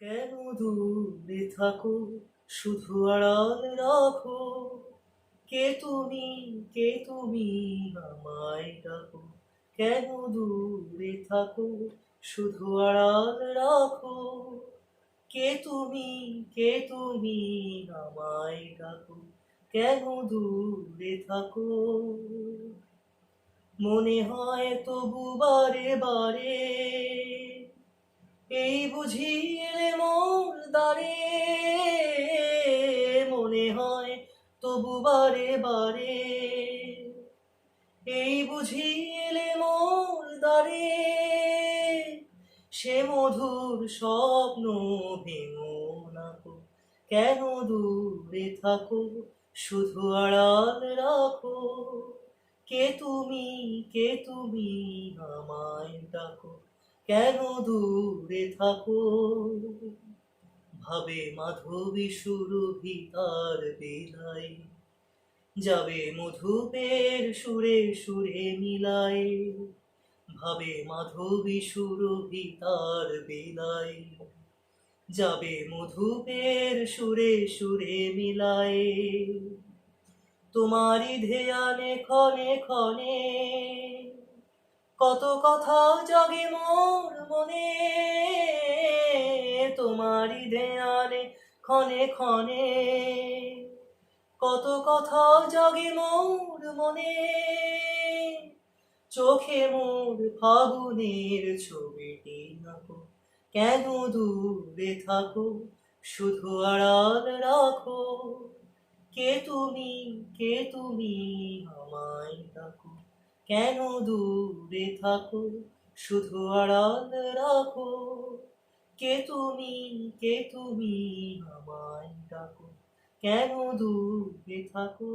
কেন দূরে থাকো, শুধু আড়াল রাখো। কে তুমি আমায় ডাকো। কেন দূরে থাকো, শুধু আড়াল রাখো। কে তুমি আমায় ডাকো। কেন দূরে থাকো। মনে হয় তবু বারে বারে, এই বুঝি এলে মোর দ্বারে। মনে হয় তবু বারে বারে, এই বুঝি এলে মোর দ্বারে। সে মধুর স্বপ্ন ভেঙো না গো। কেন দূরে থাকো, শুধু আড়াল রাখো। কে তুমি আমায় ডাকো। কেন দূরে থাকো। ভাবে মাধবী সুরভি তার বেলায়, যাবে মধুপের সুরে সুরে মিলায়। ভাবে মাধবী সুরভি তার বেলায়, যাবে মধুপের সুরে সুরে মিলায়। তোমারই ধ্যানে ক্ষণে ক্ষণে, কত কথা জাগে মোর মনে। তোমারই ধ্যানে ক্ষণে ক্ষণে, কত কথা জাগে মোর মনে। চোখে মোর ফাগুনের ছবিটি আঁকো। কেন দূরে থাকো, শুধু আড়াল রাখো। কে তুমি আমায় ডাকো। কেন দূরে থাকো, শুধু আড়াল রাখো। কে তুমি আমায় ডাকো। কেন দূরে থাকো।